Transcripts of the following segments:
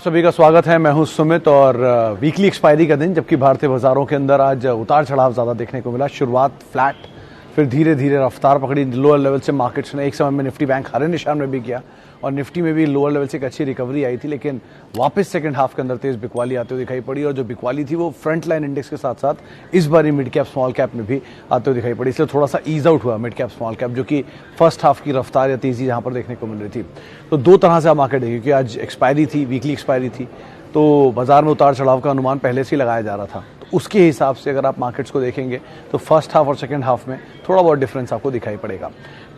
आप सभी का स्वागत है। मैं हूं सुमित और वीकली एक्सपायरी का दिन, जबकि भारतीय बाजारों के अंदर आज उतार चढ़ाव ज़्यादा देखने को मिला। शुरुआत फ्लैट, फिर धीरे धीरे रफ्तार पकड़ी लोअर लेवल से मार्केट्स ने। एक समय में निफ्टी बैंक हरे निशान में भी किया और निफ्टी में भी लोअर लेवल से एक अच्छी रिकवरी आई थी, लेकिन वापस सेकंड हाफ के अंदर तेज बिकवाली आते हुए दिखाई पड़ी। और जो बिकवाली थी वो फ्रंट लाइन इंडेक्स के साथ साथ इस बार मिड कैप स्मॉल कैप में भी आते हुए दिखाई पड़ी। इसलिए थोड़ा सा ईज आउट हुआ मिड कैप स्मॉल कैप, जो कि फर्स्ट हाफ की रफ्तार या तेजी जहां पर देखने को मिल रही थी। तो दो तरह से आप मार्केट देखिए, क्योंकि आज एक्सपायरी थी, वीकली एक्सपायरी थी, तो बाजार में उतार चढ़ाव का अनुमान पहले से ही लगाया जा रहा था। तो उसके हिसाब से अगर आप मार्केट्स को देखेंगे तो फर्स्ट हाफ और सेकंड हाफ में थोड़ा बहुत डिफरेंस आपको दिखाई पड़ेगा।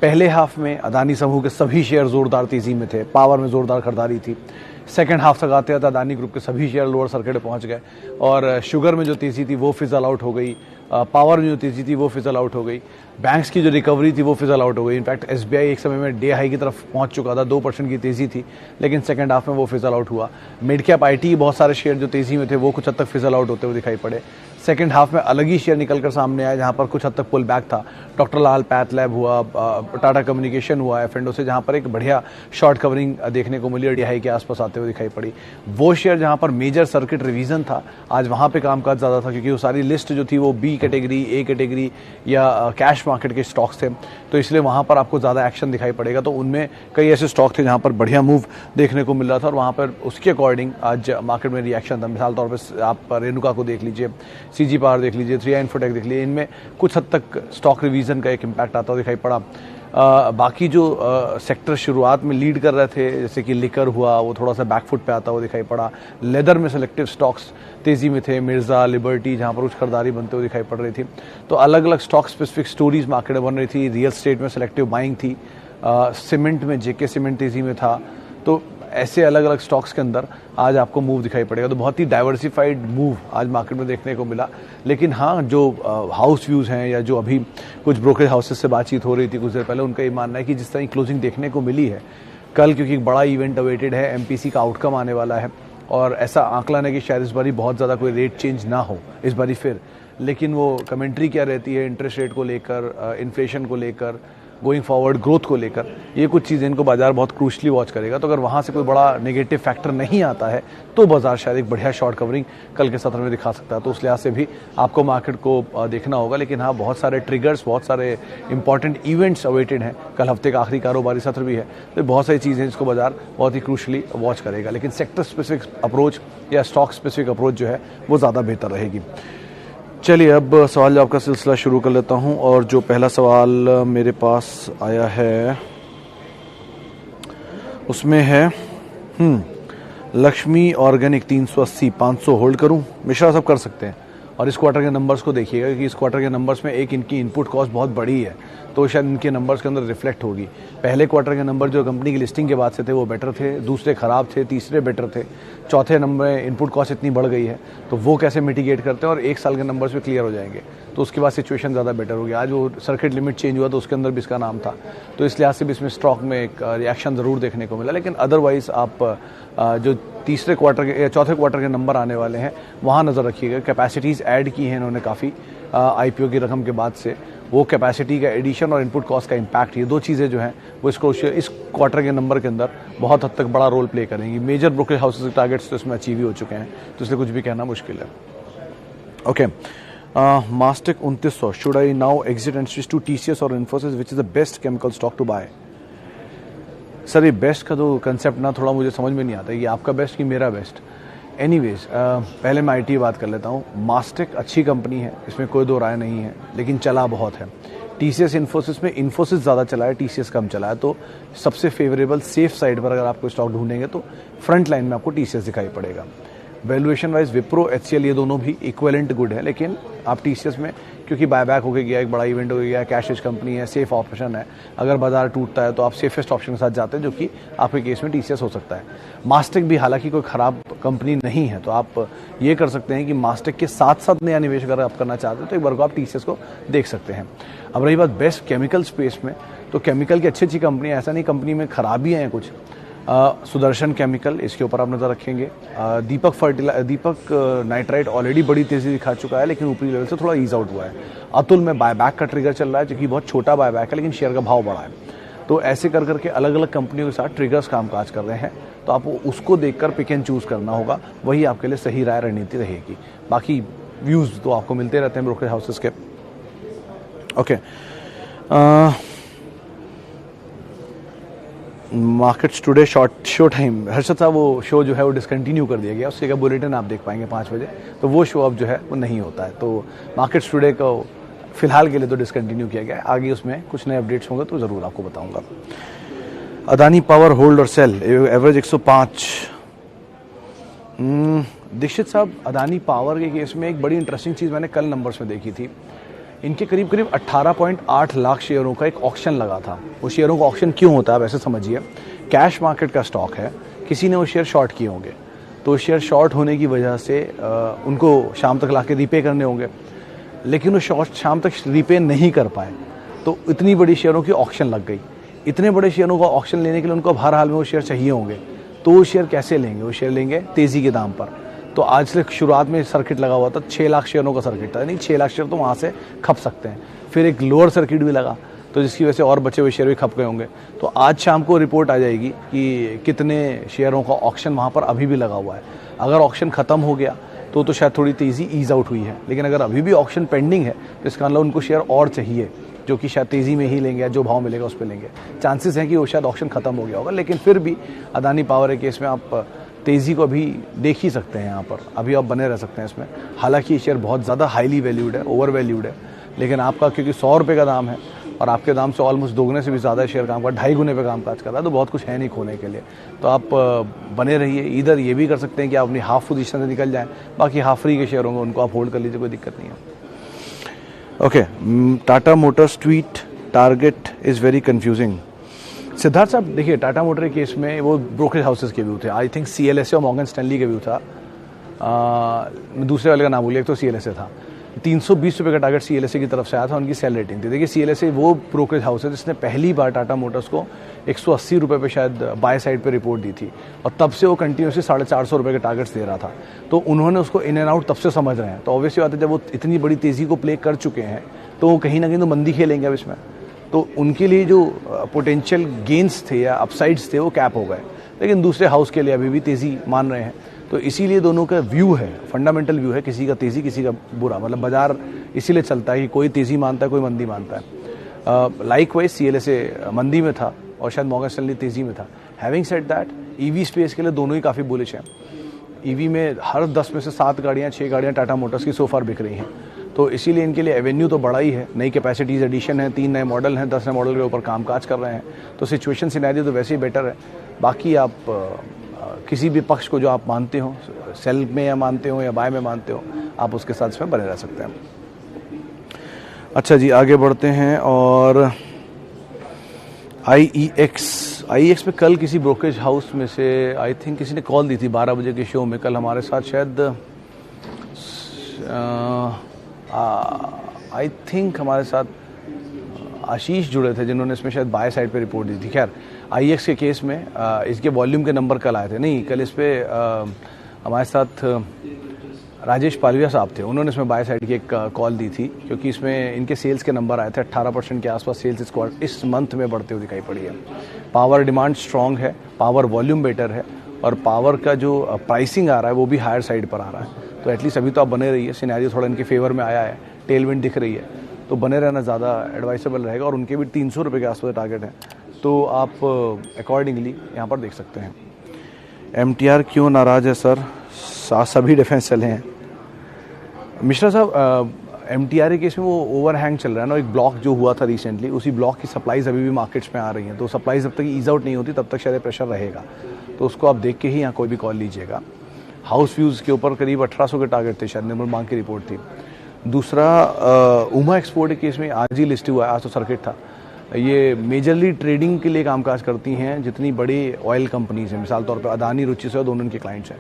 पहले हाफ में अदानी समूह के सभी शेयर जोरदार तेजी में थे, पावर में जोरदार खरीदारी थी। सेकंड हाफ तक आते आते अदानी ग्रुप के सभी शेयर लोअर सर्किट में पहुंच गए और शुगर में जो तेजी थी वो फिजल आउट हो गई, पावर में जो तेजी थी वो फिजल आउट हो गई, बैंक्स की जो रिकवरी थी वो फिजल आउट हो गई। इनफैक्ट एसबीआई एक समय में डे हाई की तरफ पहुंच चुका था, 2% की तेजी थी, लेकिन सेकंड हाफ में वो फिजल आउट हुआ। मिड कैप आईटी बहुत सारे शेयर जो तेजी में थे वो कुछ हद तक फिजल आउट होते हुए दिखाई पड़े। सेकंड हाफ में अलग ही शेयर निकलकर सामने आया, जहां पर कुछ हद तक पुल बैक था। डॉक्टर लाल पैथ लैब हुआ, टाटा कम्युनिकेशन हुआ, एफएंडो से, जहां पर एक बढ़िया शॉर्ट कवरिंग देखने को मिली और डीआई के आसपास आते हुए दिखाई पड़ी। वो शेयर जहां पर मेजर सर्किट रिवीजन था, आज वहां पे कामकाज ज्यादा था, क्योंकि वो सारी लिस्ट जो थी वो बी कैटेगरी, ए कैटेगरी या कैश मार्केट के स्टॉक्स थे, तो इसलिए वहां पर आपको ज्यादा एक्शन दिखाई पड़ेगा। तो उनमें कई ऐसे स्टॉक थे जहां पर बढ़िया मूव देखने को मिल रहा था और वहां पर उसके अकॉर्डिंग आज मार्केट में रिएक्शन था। मिसाल तौर पर आप रेणुका को देख लीजिए, सीजी पावर देख लीजिए, 3i इन्फोटेक देख लीजिए, इनमें कुछ हद तक स्टॉक रिवीजन का एक इम्पैक्ट आता हुआ दिखाई पड़ा। बाकी जो सेक्टर शुरुआत में लीड कर रहे थे, जैसे कि लिकर हुआ, वो थोड़ा सा बैकफुट पे आता हुआ दिखाई पड़ा। लेदर में सेलेक्टिव स्टॉक्स तेजी में थे, मिर्जा, लिबर्टी, जहां पर कुछ खरीदारी बनते हुए दिखाई पड़ रही थी। तो अलग अलग स्टॉक स्पेसिफिक स्टोरीज मार्केट में बन रही थी। रियल स्टेट में सेलेक्टिव बाइंग थी, सीमेंट में जेके सीमेंट तेजी में था। तो ऐसे अलग अलग स्टॉक्स के अंदर आज आपको मूव दिखाई पड़ेगा। तो बहुत ही डाइवर्सिफाइड मूव आज मार्केट में देखने को मिला। लेकिन हाँ, जो हाउस व्यूज़ हैं या जो अभी कुछ ब्रोकरेज हाउसेस से बातचीत हो रही थी कुछ देर पहले, उनका ये मानना है कि जिस तरह की क्लोजिंग देखने को मिली है कल, क्योंकि एक बड़ा इवेंट अवेटेड है, एमपीसी का आउटकम आने वाला है और ऐसा आंकलन है कि शायद इस बारी बहुत ज़्यादा कोई रेट चेंज ना हो इस बारी फिर। लेकिन वो कमेंट्री क्या रहती है इंटरेस्ट रेट को लेकर, इन्फ्लेशन को लेकर, गोइंग फॉरवर्ड ग्रोथ को लेकर, ये कुछ चीज़ें इनको बाजार बहुत क्रूशली वॉच करेगा। तो अगर वहाँ से कोई बड़ा नेगेटिव फैक्टर नहीं आता है तो बाजार शायद एक बढ़िया शॉर्ट कवरिंग कल के सत्र में दिखा सकता है। तो उस लिहाज से भी आपको मार्केट को देखना होगा। लेकिन हाँ, बहुत सारे ट्रिगर्स, बहुत सारे इंपॉर्टेंट इवेंट्स अवेटेड हैं। कल हफ्ते का आखिरी कारोबारी सत्र भी है, तो बहुत सारी चीज़ें जिसको बाजार बहुत ही क्रूशली वॉच करेगा। लेकिन सेक्टर स्पेसिफिक अप्रोच या स्टॉक स्पेसिफिक अप्रोच जो है वो ज़्यादा बेहतर रहेगी। चलिए अब सवाल जवाब का सिलसिला शुरू कर लेता हूं और जो पहला सवाल मेरे पास आया है उसमें है लक्ष्मी ऑर्गेनिक 380 500 होल्ड करूं? मिश्रा सब कर सकते हैं। और इस क्वार्टर के नंबर्स को देखिएगा, क्योंकि इस क्वार्टर के नंबर्स में एक इनकी इनपुट कॉस्ट बहुत बड़ी है, तो शायद इनके नंबर्स के अंदर रिफ्लेक्ट होगी। पहले क्वार्टर के नंबर जो कंपनी की लिस्टिंग के बाद से थे वो बेटर थे, दूसरे खराब थे, तीसरे बेटर थे, चौथे नंबर में इनपुट कॉस्ट इतनी बढ़ गई है, तो वो कैसे मिटिगेट करते हैं और एक साल के नंबर्स भी क्लियर हो जाएंगे, तो उसके बाद सिचुएशन ज़्यादा बेटर होगी। आज वो सर्किट लिमिट चेंज हुआ तो उसके अंदर भी इसका नाम था, तो इस लिहाज से भी इसमें स्टॉक में एक रिएक्शन ज़रूर देखने को मिला। लेकिन अदरवाइज आप जो तीसरे क्वार्टर के या चौथे क्वार्टर के नंबर आने वाले हैं वहाँ नज़र रखिएगा। कैपेसिटीज़ ऐड की हैं इन्होंने काफ़ी आईपीओ की रकम के बाद से, वो कैपेसिटी का एडिशन और इनपुट कॉस्ट का इम्पैक्ट, ये दो चीज़ें जो हैं वो इस क्वार्टर के नंबर के अंदर बहुत हद तक बड़ा रोल प्ले करेंगी। मेजर ब्रोकरेज हाउसेस के टारगेट्स तो इसमें अचीव ही हो चुके हैं, तो इसलिए कुछ भी कहना मुश्किल है। Okay, Mastek 2900, should I now exit and switch to TCS और Infosys, which is the best chemical stock to buy? Sir, ये बेस्ट का तो कंसेप्ट ना थोड़ा मुझे समझ में नहीं आता, ये आपका बेस्ट कि मेरा बेस्ट। एनीवेज, पहले मैं आईटी बात कर लेता हूँ। मास्टेक अच्छी कंपनी है, इसमें कोई दो राय नहीं है, लेकिन चला बहुत है। टीसीएस इन्फोसिस में इन्फोसिस ज़्यादा चला है, टीसीएस कम चला है, तो सबसे फेवरेबल सेफ साइड पर अगर आपको स्टॉक ढूंढेंगे तो फ्रंट लाइन में आपको टीसीएस दिखाई पड़ेगा। वैल्यूएशन वाइज विप्रो, एचसीएल ये दोनों भी इक्विवेलेंट गुड है, लेकिन आप टीसीएस में क्योंकि बायबैक होके गया, एक बड़ा इवेंट हो गया, कैश रिच कंपनी है, सेफ ऑप्शन है, अगर बाजार टूटता है तो आप सेफेस्ट ऑप्शन के साथ जाते हैं, जो कि आपके केस में टीसीएस हो सकता है। मास्टेक भी हालांकि कोई खराब कंपनी नहीं है, तो आप ये कर सकते हैं कि मास्टेक के साथ साथ नया निवेश अगर आप करना चाहते हैं तो एक बार को आप टीसीएस को देख सकते हैं। अब रही बात बेस्ट केमिकल स्पेस में, तो केमिकल की अच्छी अच्छी कंपनी, ऐसा नहीं कंपनी में खराबियाँ हैं कुछ। सुदर्शन केमिकल, इसके ऊपर आप नज़र रखेंगे। दीपक नाइट्राइट ऑलरेडी बड़ी तेज़ी दिखा चुका है, लेकिन ऊपरी लेवल से थोड़ा ईज आउट हुआ है। अतुल में बायबैक का ट्रिगर चल रहा है, जो कि बहुत छोटा बायबैक है, लेकिन शेयर का भाव बढ़ा है। तो ऐसे कर करके अलग अलग कंपनियों के साथ ट्रिगर्स कामकाज कर रहे हैं। तो आपको उसको देखकर पिक एंड चूज़ करना होगा, वही आपके लिए सही राय रणनीति रहेगी। बाकी व्यूज़ तो आपको मिलते रहते हैं ब्रोकरेज हाउसेस के। Okay, markets today short show time, Harshad साहब वो शो जो है वो डिसकंटिन्यू कर दिया गया, उससे का बुलेटिन आप देख पाएंगे 5 बजे, तो वो शो अब जो है वो नहीं होता है। तो मार्केट्स टुडे को फिलहाल के लिए तो डिसकंटिन्यू किया गया है, आगे उसमें कुछ नए अपडेट्स होंगे तो ज़रूर आपको बताऊंगा। अदानी पावर होल्ड और सेल, एवरेज 105। दीक्षित साहब, अदानी पावर के केस में एक बड़ी इंटरेस्टिंग चीज़ मैंने कल नंबर्स में देखी थी। इनके करीब करीब 18.8 लाख शेयरों का एक ऑक्शन लगा था। वो शेयरों का ऑक्शन क्यों होता है, वैसे समझिए, कैश मार्केट का स्टॉक है, किसी ने वो शेयर शॉर्ट किए होंगे, तो शेयर शॉर्ट होने की वजह से उनको शाम तक ला के रीपे करने होंगे, लेकिन वो शॉर्ट शाम तक रीपे नहीं कर पाए, तो इतनी बड़ी शेयरों की ऑक्शन लग गई। इतने बड़े शेयरों का ऑक्शन लेने के लिए उनको हर हाल में वो शेयर चाहिए होंगे, तो वो शेयर कैसे लेंगे? वो शेयर लेंगे तेज़ी के दाम पर। तो आज से शुरुआत में सर्किट लगा हुआ था, 6 लाख शेयरों का सर्किट था, नहीं 6 लाख शेयर तो वहाँ से खप सकते हैं। फिर एक लोअर सर्किट भी लगा, तो जिसकी वजह से और बचे हुए शेयर भी खप गए होंगे। तो आज शाम को रिपोर्ट आ जाएगी कि कितने शेयरों का ऑक्शन वहाँ पर अभी भी लगा हुआ है। अगर ऑक्शन ख़त्म हो गया तो शायद थोड़ी तेज़ी ईज आउट हुई है, लेकिन अगर अभी भी ऑक्शन पेंडिंग है तो इसका मतलब उनको शेयर और चाहिए, जो कि शायद तेज़ी में ही लेंगे या जो भाव मिलेगा उस पर लेंगे। चांसेस हैं कि वो शायद ऑक्शन ख़त्म हो गया होगा, लेकिन फिर भी अदानी पावर के केस में आप तेज़ी को अभी देख ही सकते हैं। यहाँ पर अभी आप बने रह सकते हैं इसमें। हालांकि ये शेयर बहुत ज़्यादा हाईली वैल्यूड है, ओवर वैल्यूड है, लेकिन आपका क्योंकि 100 रुपये का दाम है और आपके दाम से ऑलमोस्ट दोगुने से भी ज़्यादा शेयर काम का 2.5 गुने पे कामकाज कर रहा है, तो बहुत कुछ है नहीं खोने के लिए। तो आप बने रहिए। इधर ये भी कर सकते हैं कि आप अपनी हाफ पोजीशन से निकल जाएं, बाकी हाफ फ्री के शेयर होंगे उनको आप होल्ड कर लीजिए, कोई दिक्कत नहीं है। Okay, Tata Motors tweet, target is very confusing. Siddharth साहब, देखिए, टाटा मोटर के केस में वो ब्रोकरेज हाउसेस के व्यू थे। आई थिंक CLSA और मॉर्गन स्टैनली के व्यू था। दूसरे वाले का नाम भूलिए, तो CLSA था। 320 रुपये का टारगेट CLSA की तरफ से आया था, उनकी सेल रेटिंग थी। देखिए, CLSA वो ब्रोकरेज हाउस है जिसने पहली बार टाटा मोटर्स को 180 रुपये पे शायद बाय साइड पे रिपोर्ट दी थी, और तब से वो कंटिन्यूसली 450 रुपये के टारगेट्स दे रहा था। तो उन्होंने उसको इन एंड आउट तब से समझ रहे हैं। तो ऑब्वियसली बात है, जब वो इतनी बड़ी तेज़ी को प्ले कर चुके हैं तो वो कहीं ना कहीं तो मंदी खेलेंगे अब इसमें। तो उनके लिए जो पोटेंशियल गेंस थे या अपसाइड्स थे वो कैप हो गए, लेकिन दूसरे हाउस के लिए अभी भी तेज़ी मान रहे हैं। तो इसीलिए दोनों का व्यू है, फंडामेंटल व्यू है, किसी का तेज़ी किसी का बुरा, मतलब बाजार इसीलिए चलता है कि कोई तेज़ी मानता है कोई मंदी मानता है। लाइक वाइज CLSA मंदी में था और शायद मॉर्गन स्टैनली तेज़ी में था। Having said that, EV space के लिए दोनों ही काफ़ी बुलिश हैं। EV में हर 10 में से 7 गाड़ियाँ 6 गाड़ियाँ टाटा मोटर्स की सोफार बिक रही हैं, तो इसीलिए इनके लिए एवेन्यू तो बड़ा ही है। नई कैपेसिटीज़ एडिशन है, 3 नए मॉडल हैं, 10 नए मॉडल के ऊपर कामकाज कर रहे हैं, तो सिचुएशन सिनेरियो तो वैसे ही बेटर है। बाकी आप किसी भी पक्ष को जो आप मानते हो, सेल में या मानते हो या बाय में मानते हो, आप उसके साथ इसमें बने रह सकते हैं। अच्छा जी, आगे बढ़ते हैं। और IEX में कल किसी ब्रोकरेज हाउस में से आई थिंक किसी ने कॉल दी थी 12 बजे के शो में। कल हमारे साथ शायद आई थिंक हमारे साथ आशीष जुड़े थे, जिन्होंने इसमें शायद बाय साइड पे रिपोर्ट दी थी। खैर, IEX के केस में इसके वॉल्यूम के नंबर कल आए थे, नहीं कल इस पर हमारे साथ राजेश पालविया साहब थे, उन्होंने इसमें बाय साइड की एक कॉल दी थी, क्योंकि इसमें इनके सेल्स के नंबर आए थे। 18% के आसपास सेल्स इस मंथ में बढ़ते हुए दिखाई पड़ी है। पावर डिमांड स्ट्रॉन्ग है, पावर वॉल्यूम बेटर है, और पावर का जो प्राइसिंग आ रहा है वो भी हायर साइड पर आ रहा है। तो एटलीस्ट अभी तो आप बने रहिए, सिनेरियो थोड़ा इनके फेवर में आया है, टेलविंड दिख रही है, तो बने रहना ज़्यादा एडवाइसेबल रहेगा। और उनके भी 300 रुपये के आसपास टारगेट है, तो आप अकॉर्डिंगली यहाँ पर देख सकते हैं। MTR क्यों नाराज़ है सर? सभी डिफेंस चले हैं। मिश्रा साहब, MTR के केस में वो ओवरहैंग चल रहा है ना, एक ब्लॉक जो हुआ था रिसेंटली, उसी ब्लॉक की सप्लाईज अभी भी मार्केट्स में आ रही हैं। तो सप्लाईज जब तक ईज आउट नहीं होती तब तक शायद प्रेशर रहेगा, तो उसको आप देख के ही यहाँ कोई भी कॉल लीजिएगा। हाउस व्यूज़ के ऊपर करीब 1800 के टारगेट थे, शायद निर्मल मांग की रिपोर्ट थी। दूसरा, उमा एक्सपोर्ट के केस में आज ही लिस्ट हुआ है, आज तो सर्किट था। ये मेजरली ट्रेडिंग के लिए कामकाज करती हैं जितनी बड़ी ऑयल कंपनीज हैं, मिसाल तौर पे अदानी, रुचि से, दोनों इनके क्लाइंट्स हैं,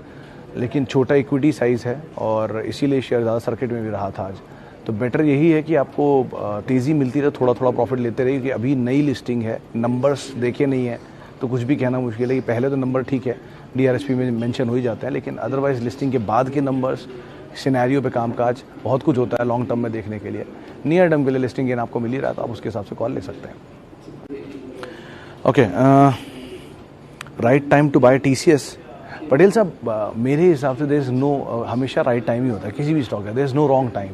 लेकिन छोटा इक्विटी साइज़ है और इसीलिए शेयर ज़्यादा सर्किट में भी रहा था आज। तो बेटर यही है कि आपको तेज़ी मिलती रहे, थोड़ा थोड़ा प्रॉफिट लेते रहिए, कि अभी नई लिस्टिंग है, नंबर्स देखे नहीं है तो कुछ भी कहना मुश्किल है। कि पहले तो नंबर ठीक है, DRSP में मेंशन हो ही जाता है, लेकिन अदरवाइज लिस्टिंग के बाद के नंबर्स, सिनेरियो पे कामकाज बहुत कुछ होता है लॉन्ग टर्म में देखने के लिए। नियर टर्म के लिए लिस्टिंग गेन आपको मिल ही रहा है, तो आप उसके हिसाब से कॉल ले सकते हैं। Okay, right time to buy TCS? Patel साहब, मेरे हिसाब से देयर इज नो, हमेशा राइट टाइम ही होता है किसी भी स्टॉक का, there is no wrong time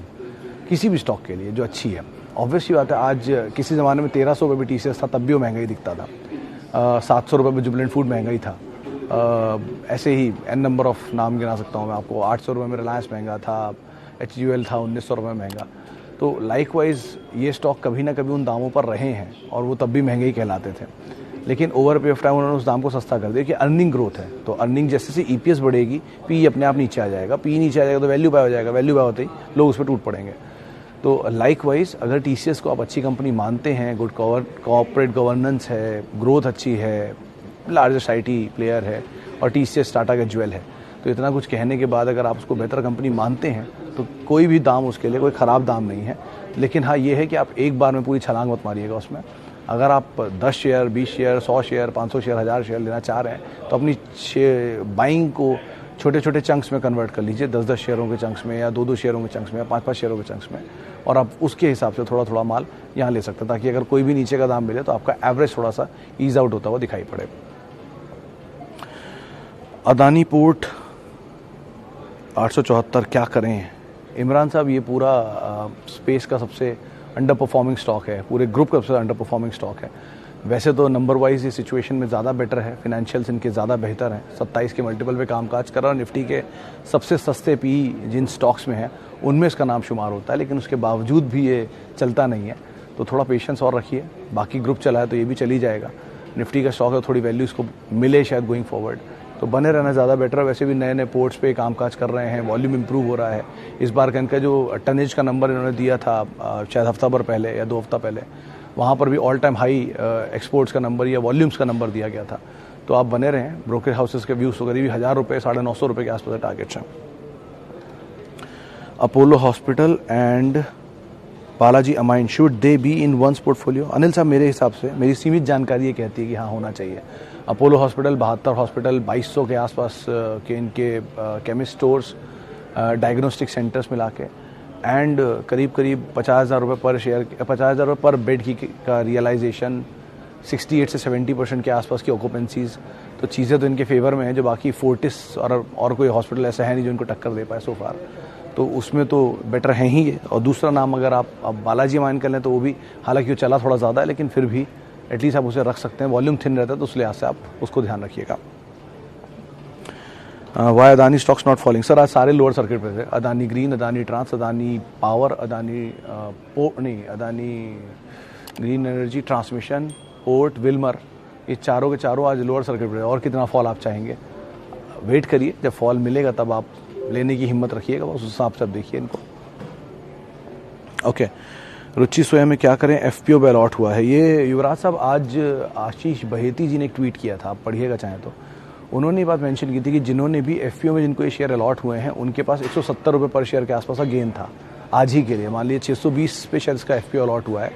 किसी भी स्टॉक के लिए जो अच्छी है। ऑब्वियसली बात है, आज किसी ज़माने में 1300 रुपये भी TCS था, तब भी वो महंगा ही दिखता था। 700 रुपये में जुबिलेंट फूड महंगा ही था। ऐसे ही एन नंबर ऑफ नाम गिना सकता हूँ मैं आपको। 800 रुपये में रिलायंस महंगा था, HUL था 1900 रुपये महंगा। तो लाइकवाइज ये स्टॉक कभी ना कभी उन दामों पर रहे हैं और वो तब भी महंगे ही कहलाते थे, लेकिन ओवर पीरियड ऑफ टाइम उन्होंने उस दाम को सस्ता कर दिया कि अर्निंग ग्रोथ है। तो अर्निंग जैसे से EPS बढ़ेगी, PE अपने आप नीचे आ जाएगा, PE नीचे आ जाएगा तो वैल्यू बाय हो जाएगा, वैल्यू बाय होते ही लोग उस पर टूट पड़ेंगे। तो लाइकवाइज अगर TCS को आप अच्छी कंपनी मानते हैं, गुड कॉर्पोरेट गवर्नेंस है, ग्रोथ अच्छी है, लार्जेस्ट IT प्लेयर है और TCS टाटा का ज्वेल है, तो इतना कुछ कहने के बाद अगर आप उसको बेहतर कंपनी मानते हैं तो कोई भी दाम उसके लिए कोई ख़राब दाम नहीं है। लेकिन हाँ, ये है कि आप एक बार में पूरी छलांग मत मारिएगा उसमें। अगर आप 10 share, 20 share, 100 share, 500 share, 1000 share लेना चाह रहे हैं तो अपनी बाइंग को छोटे छोटे चंक्स में कन्वर्ट कर लीजिए, 10-10 शेयरों के चंक्स में या 2-2 शेयरों के चंक्स में या 5-5 शेयरों के चंक्स में, और आप उसके हिसाब से थोड़ा थोड़ा माल यहाँ ले सकते हैं, ताकि अगर कोई भी नीचे का दाम मिले तो आपका एवरेज थोड़ा सा ईज आउट होता हुआ दिखाई पड़े। अदानी पोर्ट 874 क्या करें? इमरान साहब, ये पूरा स्पेस का सबसे अंडर परफॉर्मिंग स्टॉक है, पूरे ग्रुप का सबसे अंडर परफॉर्मिंग स्टॉक है। वैसे तो नंबर वाइज ये सिचुएशन में ज़्यादा बेटर है, फिनेंशियल्स इनके ज़्यादा बेहतर हैं, 27 के मल्टीपल पे कामकाज कर रहा है। निफ्टी के सबसे सस्ते PE जिन स्टॉक्स में है उनमें इसका नाम शुमार होता है, लेकिन उसके बावजूद भी ये चलता नहीं है। तो थोड़ा पेशेंस और रखिए, बाकी ग्रुप चला है तो ये भी चली जाएगा। निफ्टी का स्टॉक है, थोड़ी वैल्यू इसको मिले शायद गोइंग फॉरवर्ड, तो बने रहना ज़्यादा बेटर है। वैसे भी नए नए पोर्ट्स पे कामकाज कर रहे हैं, वॉल्यूम इंप्रूव हो रहा है। इस बार का इनका जो टनेज का नंबर इन्होंने दिया था शायद हफ्ता भर पहले या 2 हफ्ता पहले, वहाँ पर भी ऑल टाइम हाई एक्सपोर्ट्स का नंबर या वॉल्यूम्स का नंबर दिया गया था। तो आप बने रहें, ब्रोकर हाउसेस के व्यूज़ करीब 1000 रुपये, 950 रुपये के आसपास टारगेट्स हैं। Apollo hospital and Balaji amine, should they be in ones portfolio? Anil साहब, मेरे हिसाब से, मेरी सीमित जानकारी ये कहती है कि हाँ, होना चाहिए। अपोलो हॉस्पिटल, 72 हॉस्पिटल, 2200 के आसपास के इनके केमिस्ट स्टोर्स, डायग्नोस्टिक सेंटर्स मिला के, एंड करीब 50,000 रुपये पर शेयर, 50,000 रुपये पर बेड का रियलाइजेशन, 68 से 70% के आसपास की ऑक्यूपेंसीज। तो चीज़ें तो इनके फेवर में हैं, जो बाकी फोर्टिस और कोई हॉस्पिटल ऐसा है नहीं जो इनको टक्कर दे पाए सो फार, तो उसमें तो बेटर है ही है। और दूसरा नाम अगर आप बालाजी माइन कर लें तो वो भी, हालांकि वो चला थोड़ा ज़्यादा है, लेकिन फिर भी एटलीस्ट आप उसे रख सकते हैं, वॉल्यूम थिन रहता है, तो उस लिहाज से आप उसको ध्यान रखिएगा। Why Adani stocks not falling? Sir, आज सारे लोअर सर्किट पे थे। Adani green, Adani trans, Adani power, Adani Adani green energy, transmission, port, Wilmar, ये चारों के चारों आज लोअर सर्किट पे। और कितना फॉल आप चाहेंगे? वेट करिए, जब फॉल मिलेगा तब आप लेने की हिम्मत रखिएगा, उस हिसाब से आप देखिए इनको। ओके, रुचि स्वयं में क्या करें? FPO पे अलॉट हुआ है। ये युवराज साहब, आज आशीष बहेती जी ने एक ट्वीट किया था, आप पढ़िएगा चाहें तो। उन्होंने ये बात मेंशन की थी कि जिन्होंने भी FPO में जिनको ये शेयर अलॉट हुए हैं, उनके पास 170 रुपये पर शेयर के आसपास का गेन था आज ही के लिए। मान लीजिए 620 पे शेयर इसका FPO अलॉट हुआ है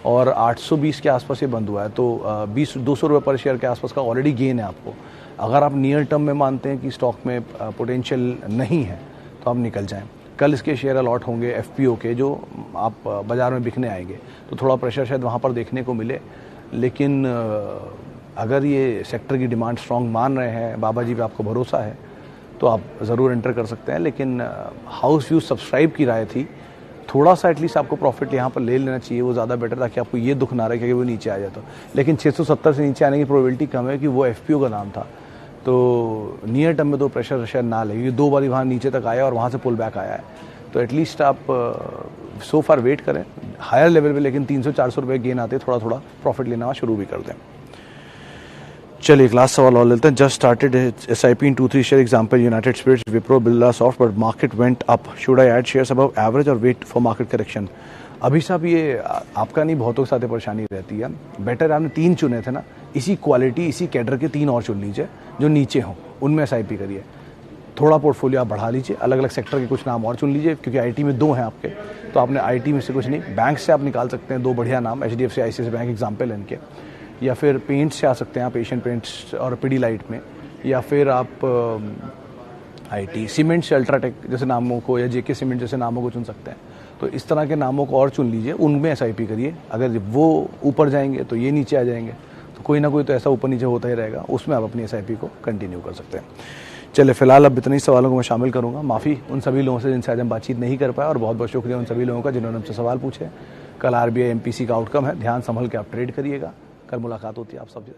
और 820 के आसपास ये बंद हुआ है, तो 200 रुपये पर शेयर के आसपास का ऑलरेडी गेन है आपको। अगर आप नियर टर्म में मानते हैं कि स्टॉक में पोटेंशियल नहीं है तो आप निकल जाएं। कल इसके शेयर अलॉट होंगे FPO के, जो आप बाज़ार में बिकने आएंगे, तो थोड़ा प्रेशर शायद वहाँ पर देखने को मिले। लेकिन अगर ये सेक्टर की डिमांड स्ट्रॉन्ग मान रहे हैं, बाबा जी पे आपको भरोसा है, तो आप ज़रूर एंटर कर सकते हैं। लेकिन हाउस व्यू सब्सक्राइब की राय थी, थोड़ा सा एटलीस्ट आपको प्रॉफिट यहाँ पर ले लेना चाहिए, वो ज़्यादा बेटर, ताकि आपको ये दुख ना रहे कि वो नीचे आ जाए तो। लेकिन 670 से नीचे आने की प्रोबेबिलिटी कम है कि वो FPO का नाम था, तो नियर टर्म में तो प्रेशर शेयर ना ले, क्योंकि 2 बार वहाँ नीचे तक आया और वहाँ से पुल बैक आया है। तो एटलीस्ट आप सो फार वेट करें हायर लेवल पे, लेकिन 300-400 रुपये गेन आते थोड़ा थोड़ा प्रॉफिट लेना शुरू भी कर दें। चलिए, एक लास्ट सवाल और लेते हैं। Just started SIP in 2-3 share, example United Spirits, Wipro, Birla soft, but market went up, should I add shares above average और वेट फॉर मार्केट करेक्शन? अभी साहब, ये आपका नहीं, बहुतों के साथ परेशानी रहती है। बेटर आपने 3 चुने थे ना, इसी क्वालिटी, इसी कैडर के 3 और चुन लीजिए जो नीचे हों, उनमें SIP करिए। थोड़ा पोर्टफोलियो आप बढ़ा लीजिए, अलग अलग सेक्टर के कुछ नाम और चुन लीजिए, क्योंकि IT में 2 हैं आपके, तो आपने IT में से कुछ नहीं, बैंक से आप निकाल सकते हैं 2 बढ़िया नाम, HDFC, ICICI बैंक एग्जाम्पल इनके, या फिर पेंट्स से आ सकते हैं आप, एशियन पेंट्स और पिडीलाइट में, या फिर आप IT, सीमेंट से अल्ट्राटेक जैसे नामों को, या JK सीमेंट जैसे नामों को चुन सकते हैं। तो इस तरह के नामों को और चुन लीजिए, उनमें SIP करिए। अगर वो ऊपर जाएंगे तो ये नीचे आ जाएंगे, तो कोई ना कोई तो ऐसा ऊपर नीचे होता ही रहेगा, उसमें आप अपनी SIP को कंटिन्यू कर सकते हैं। चलिए फिलहाल अब इतने ही सवालों को मैं शामिल करूंगा। माफ़ी उन सभी लोगों से जिनसे आज हम बातचीत नहीं कर पाए, और बहुत बहुत शुक्रिया उन सभी लोगों का जिन्होंने हमसे सवाल पूछे। कल RBI MPC का आउटकम है, ध्यान संभल के आप ट्रेड करिएगा। कल मुलाकात होती है आप सब।